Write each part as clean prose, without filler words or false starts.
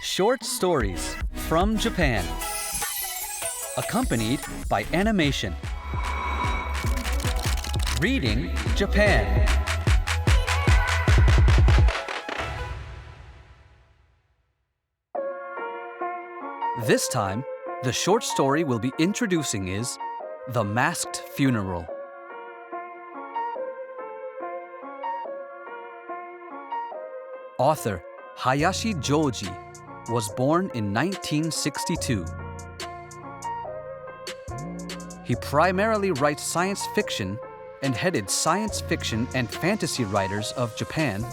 Short stories from Japan, accompanied by animation. Reading Japan. This time, the short story we'll be introducing is The Masked Funeral. Author Hayashi Jyouji was born in 1962. He primarily writes science fiction and headed Science Fiction and Fantasy Writers of Japan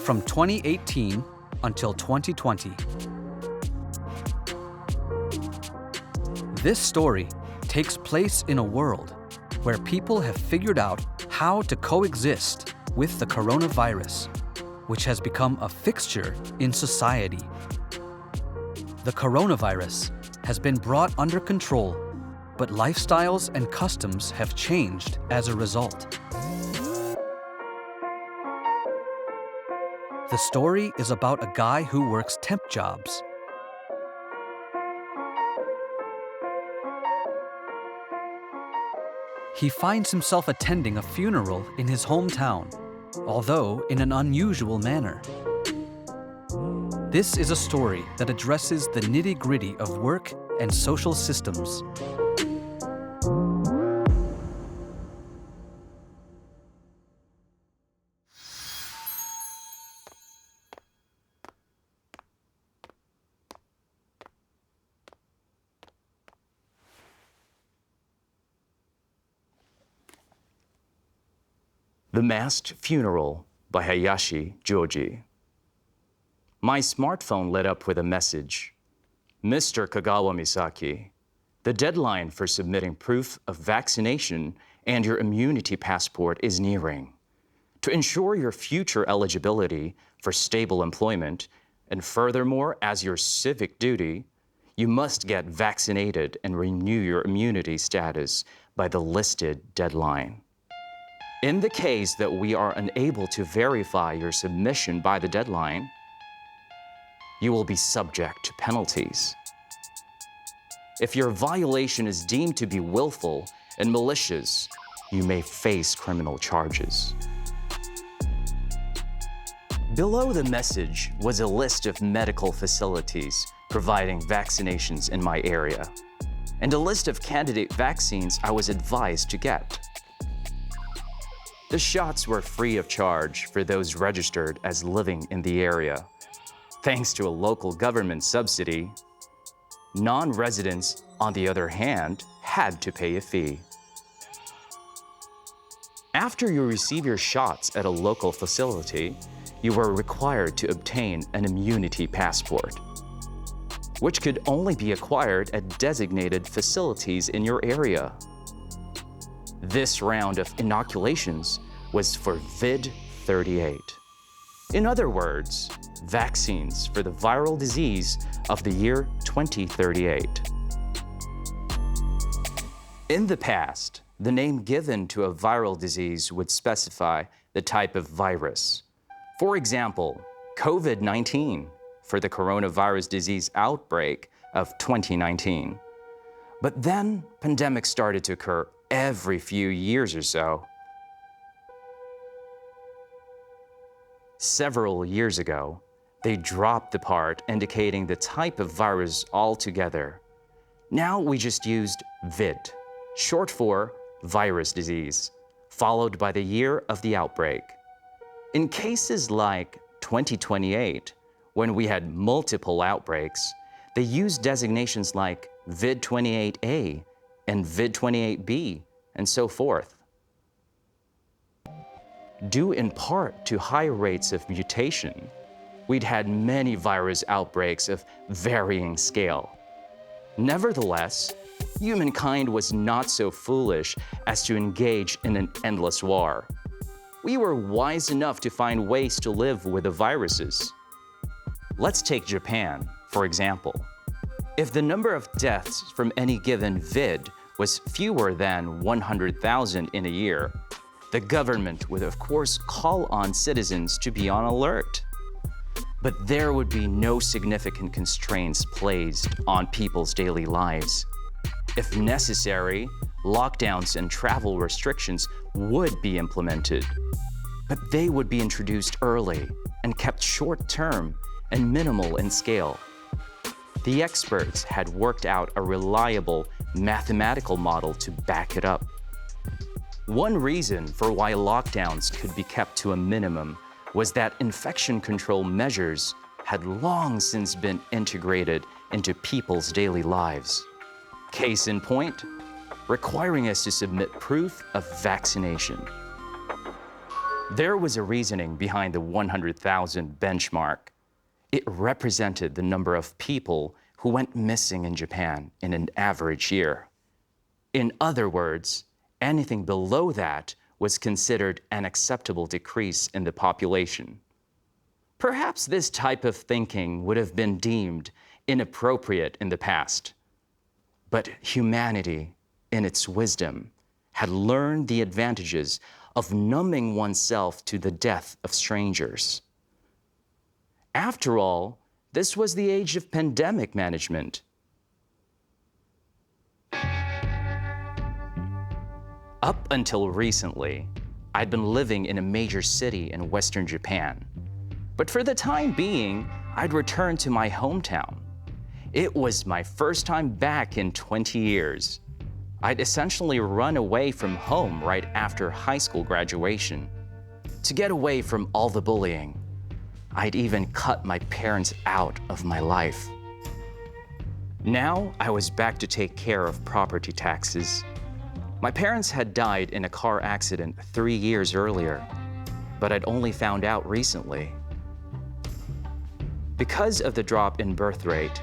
from 2018 until 2020. This story takes place in a world where people have figured out how to coexist with the coronavirus, which has become a fixture in society. The coronavirus has been brought under control, but lifestyles and customs have changed as a result. The story is about a guy who works temp jobs. He finds himself attending a funeral in his hometown, although in an unusual manner. This is a story that addresses the nitty-gritty of work and social systems. The Masked Funeral by Hayashi Jyouji. My smartphone lit up with a message. Mr. Kagawa Misaki, the deadline for submitting proof of vaccination and your immunity passport is nearing. To ensure your future eligibility for stable employment, and furthermore, as your civic duty, you must get vaccinated and renew your immunity status by the listed deadline. In the case that we are unable to verify your submission by the deadline, you will be subject to penalties. If your violation is deemed to be willful and malicious, you may face criminal charges. Below the message was a list of medical facilities providing vaccinations in my area, and a list of candidate vaccines I was advised to get. The shots were free of charge for those registered as living in the area. Thanks to a local government subsidy, non-residents, on the other hand, had to pay a fee. After you receive your shots at a local facility, you were required to obtain an immunity passport, which could only be acquired at designated facilities in your area. This round of inoculations was for VID-38. In other words, vaccines for the viral disease of the year 2038. In the past, the name given to a viral disease would specify the type of virus. For example, COVID-19 for the coronavirus disease outbreak of 2019. But then pandemics started to occur every few years or so. Several years ago, they dropped the part indicating the type of virus altogether. Now we just used VID, short for virus disease, followed by the year of the outbreak. In cases like 2028, when we had multiple outbreaks, they used designations like VID-28A and VID-28B, and so forth. Due in part to high rates of mutation, we'd had many virus outbreaks of varying scale. Nevertheless, humankind was not so foolish as to engage in an endless war. We were wise enough to find ways to live with the viruses. Let's take Japan, for example. If the number of deaths from any given VID was fewer than 100,000 in a year, the government would of course call on citizens to be on alert. But there would be no significant constraints placed on people's daily lives. If necessary, lockdowns and travel restrictions would be implemented, but they would be introduced early and kept short-term and minimal in scale. The experts had worked out a reliable mathematical model to back it up. One reason for why lockdowns could be kept to a minimum was that infection control measures had long since been integrated into people's daily lives. Case in point, requiring us to submit proof of vaccination. There was a reasoning behind the 100,000 benchmark. It represented the number of people who went missing in Japan in an average year. In other words, anything below that was considered an acceptable decrease in the population. Perhaps this type of thinking would have been deemed inappropriate in the past. But humanity, in its wisdom, had learned the advantages of numbing oneself to the death of strangers. After all, this was the age of pandemic management. Up until recently, I'd been living in a major city in Western Japan. But for the time being, I'd returned to my hometown. It was my first time back in 20 years. I'd essentially run away from home right after high school graduation. To get away from all the bullying, I'd even cut my parents out of my life. Now I was back to take care of property taxes. My parents had died in a car accident 3 years earlier, but I'd only found out recently. Because of the drop in birth rate,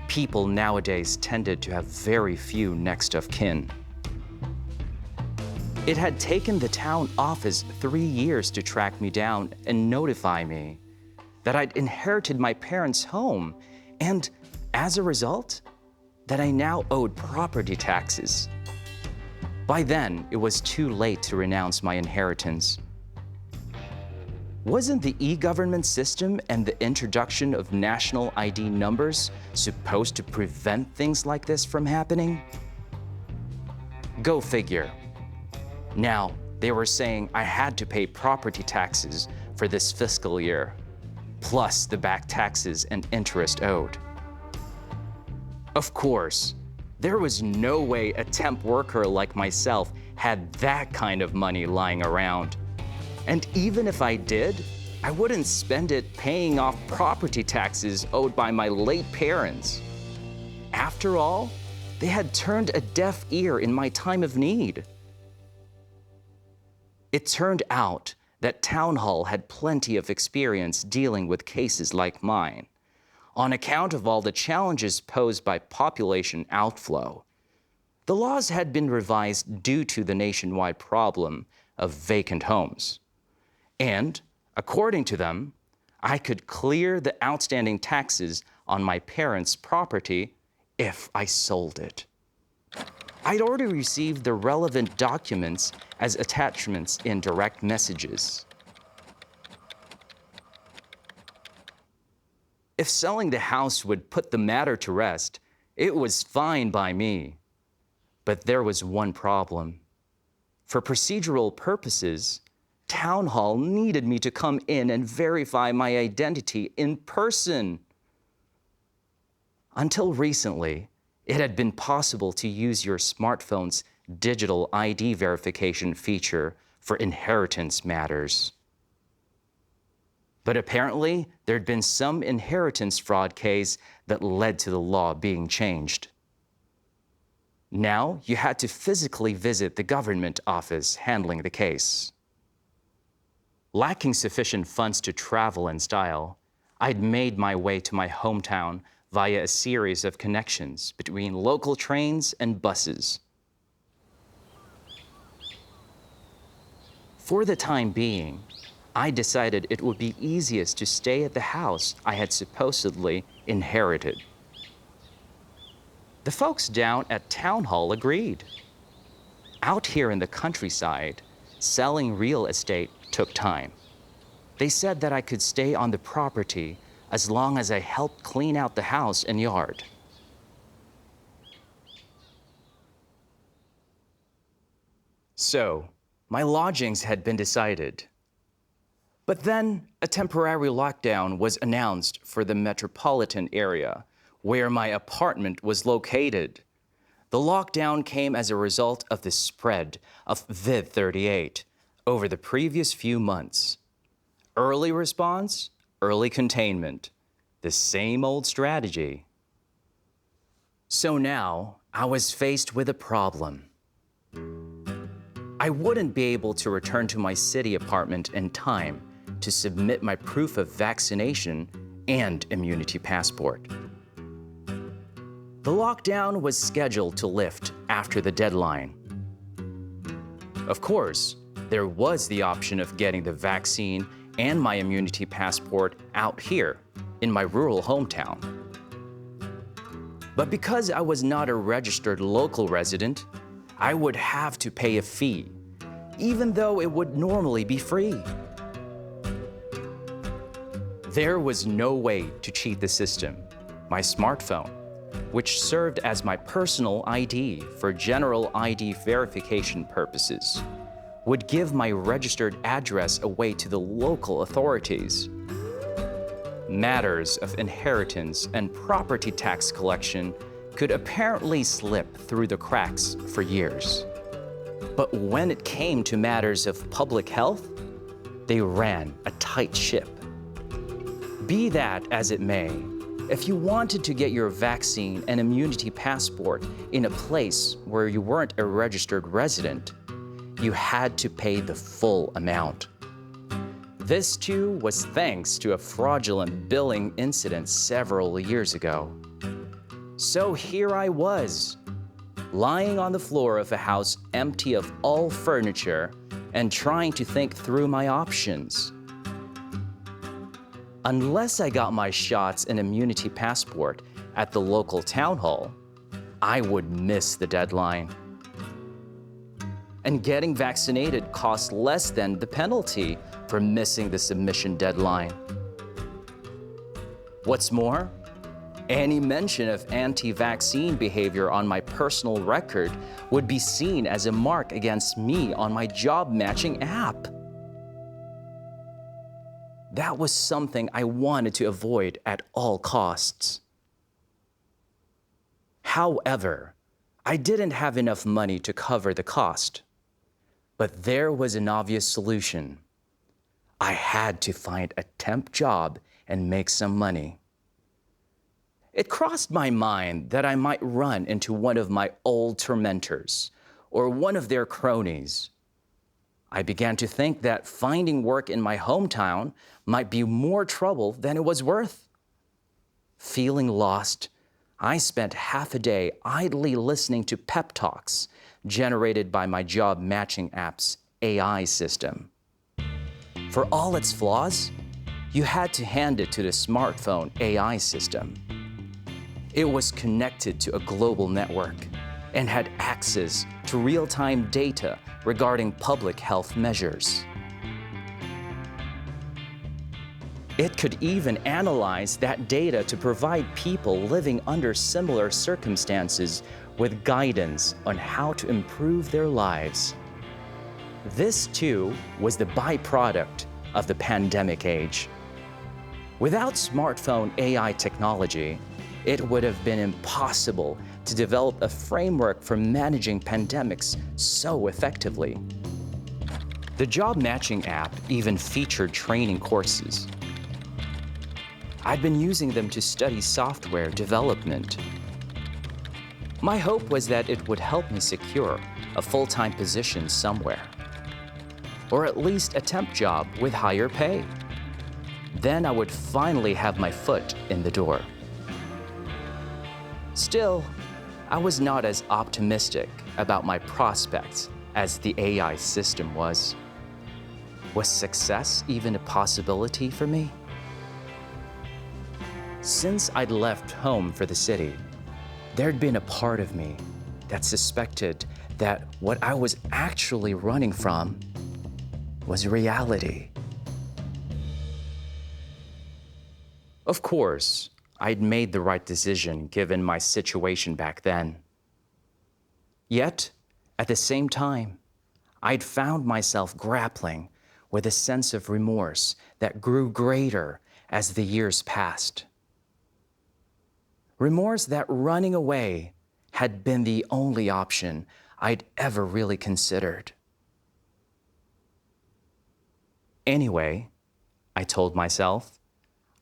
people nowadays tended to have very few next of kin. It had taken the town office 3 years to track me down and notify me that I'd inherited my parents' home and, as a result, that I now owed property taxes. By then, it was too late to renounce my inheritance. Wasn't the e-government system and the introduction of national ID numbers supposed to prevent things like this from happening? Go figure. Now, they were saying I had to pay property taxes for this fiscal year, plus the back taxes and interest owed. Of course, there was no way a temp worker like myself had that kind of money lying around. And even if I did, I wouldn't spend it paying off property taxes owed by my late parents. After all, they had turned a deaf ear in my time of need. It turned out that Town Hall had plenty of experience dealing with cases like mine, on account of all the challenges posed by population outflow. The laws had been revised due to the nationwide problem of vacant homes. And, according to them, I could clear the outstanding taxes on my parents' property if I sold it. I'd already received the relevant documents as attachments in direct messages. If selling the house would put the matter to rest, it was fine by me. But there was one problem. For procedural purposes, Town Hall needed me to come in and verify my identity in person. Until recently, it had been possible to use your smartphone's digital ID verification feature for inheritance matters. But apparently, there'd been some inheritance fraud case that led to the law being changed. Now, you had to physically visit the government office handling the case. Lacking sufficient funds to travel in style, I'd made my way to my hometown via a series of connections between local trains and buses. For the time being, I decided it would be easiest to stay at the house I had supposedly inherited. The folks down at Town Hall agreed. Out here in the countryside, selling real estate took time. They said that I could stay on the property as long as I helped clean out the house and yard. So, my lodgings had been decided. But then a temporary lockdown was announced for the metropolitan area where my apartment was located. The lockdown came as a result of the spread of COVID-38 over the previous few months. Early response, early containment, the same old strategy. So now I was faced with a problem. I wouldn't be able to return to my city apartment in time to submit my proof of vaccination and immunity passport. The lockdown was scheduled to lift after the deadline. Of course, there was the option of getting the vaccine and my immunity passport out here in my rural hometown. But because I was not a registered local resident, I would have to pay a fee, even though it would normally be free. There was no way to cheat the system. My smartphone, which served as my personal ID for general ID verification purposes, would give my registered address away to the local authorities. Matters of inheritance and property tax collection could apparently slip through the cracks for years. But when it came to matters of public health, they ran a tight ship. Be that as it may, if you wanted to get your vaccine and immunity passport in a place where you weren't a registered resident, you had to pay the full amount. This too was thanks to a fraudulent billing incident several years ago. So here I was, lying on the floor of a house empty of all furniture and trying to think through my options. Unless I got my shots and immunity passport at the local town hall, I would miss the deadline. And getting vaccinated costs less than the penalty for missing the submission deadline. What's more, any mention of anti-vaccine behavior on my personal record would be seen as a mark against me on my job matching app. That was something I wanted to avoid at all costs. However, I didn't have enough money to cover the cost. But there was an obvious solution. I had to find a temp job and make some money. It crossed my mind that I might run into one of my old tormentors or one of their cronies. I began to think that finding work in my hometown might be more trouble than it was worth. Feeling lost, I spent half a day idly listening to pep talks generated by my job matching app's AI system. For all its flaws, you had to hand it to the smartphone AI system. It was connected to a global network and had access to real-time data regarding public health measures. It could even analyze that data to provide people living under similar circumstances with guidance on how to improve their lives. This, too, was the byproduct of the pandemic age. Without smartphone AI technology, it would have been impossible to develop a framework for managing pandemics so effectively. The job matching app even featured training courses. I'd been using them to study software development. My hope was that it would help me secure a full-time position somewhere, or at least a temp job with higher pay. Then I would finally have my foot in the door. Still, I was not as optimistic about my prospects as the AI system was. Was success even a possibility for me? Since I'd left home for the city, there'd been a part of me that suspected that what I was actually running from was reality. Of course, I'd made the right decision given my situation back then. Yet, at the same time, I'd found myself grappling with a sense of remorse that grew greater as the years passed. Remorse that running away had been the only option I'd ever really considered. Anyway, I told myself,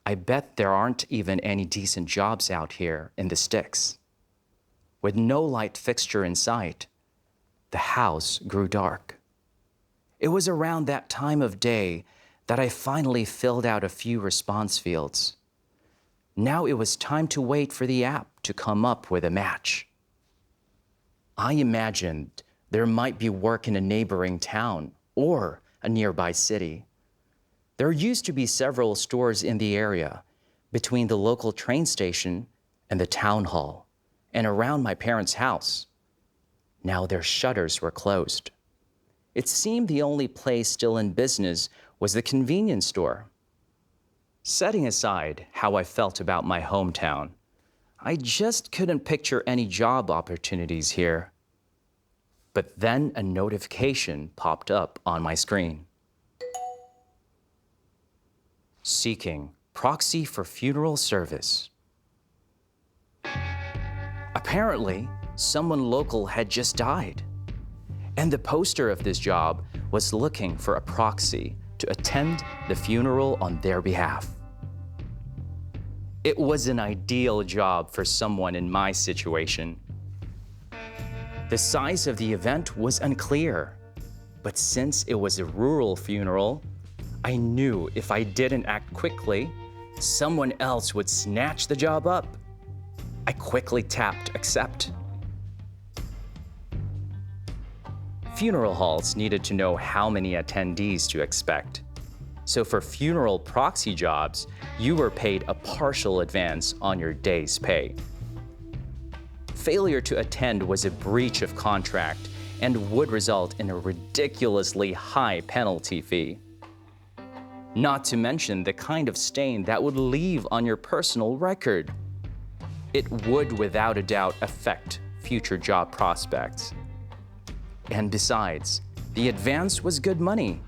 I bet there aren't even any decent jobs out here in the sticks. With no light fixture in sight, the house grew dark. It was around that time of day that I finally filled out a few response fields. Now it was time to wait for the app to come up with a match. I imagined there might be work in a neighboring town or a nearby city. There used to be several stores in the area between the local train station and the town hall and around my parents' house. Now their shutters were closed. It seemed the only place still in business was the convenience store. Setting aside how I felt about my hometown, I just couldn't picture any job opportunities here. But then a notification popped up on my screen. Seeking proxy for funeral service. Apparently, someone local had just died, and the poster of this job was looking for a proxy to attend the funeral on their behalf. It was an ideal job for someone in my situation. The size of the event was unclear, but since it was a rural funeral, I knew if I didn't act quickly, someone else would snatch the job up. I quickly tapped accept. Funeral halls needed to know how many attendees to expect. So for funeral proxy jobs, you were paid a partial advance on your day's pay. Failure to attend was a breach of contract and would result in a ridiculously high penalty fee. Not to mention the kind of stain that would leave on your personal record. It would without a doubt affect future job prospects. And besides, the advance was good money,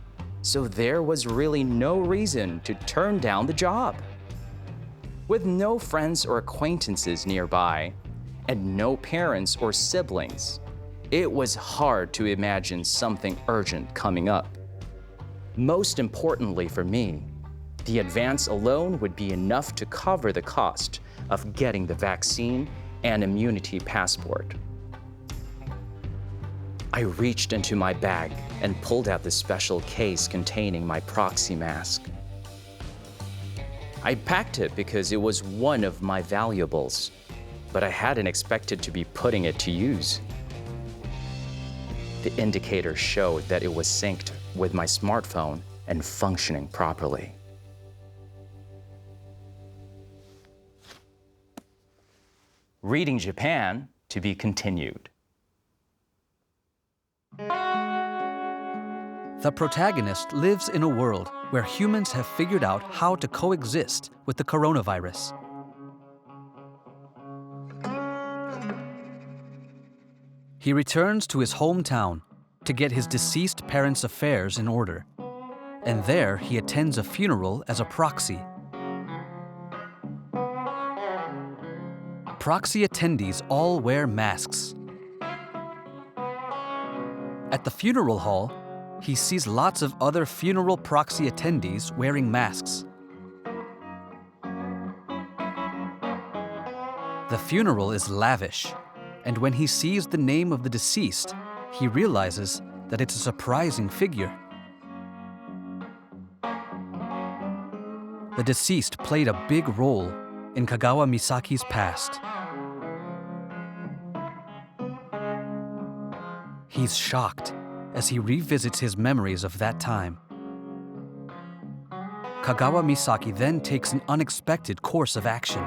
so there was really no reason to turn down the job. With no friends or acquaintances nearby, and no parents or siblings, it was hard to imagine something urgent coming up. Most importantly for me, the advance alone would be enough to cover the cost of getting the vaccine and immunity passport. I reached into my bag and pulled out the special case containing my proxy mask. I packed it because it was one of my valuables, but I hadn't expected to be putting it to use. The indicator showed that it was synced with my smartphone and functioning properly. Reading Japan to be continued. The protagonist lives in a world where humans have figured out how to coexist with the coronavirus. He returns to his hometown to get his deceased parents' affairs in order, and there he attends a funeral as a proxy. Proxy attendees all wear masks. At the funeral hall, he sees lots of other funeral proxy attendees wearing masks. The funeral is lavish, and when he sees the name of the deceased, he realizes that it's a surprising figure. The deceased played a big role in Kagawa Misaki's past. He's shocked as he revisits his memories of that time. Kagawa Misaki then takes an unexpected course of action.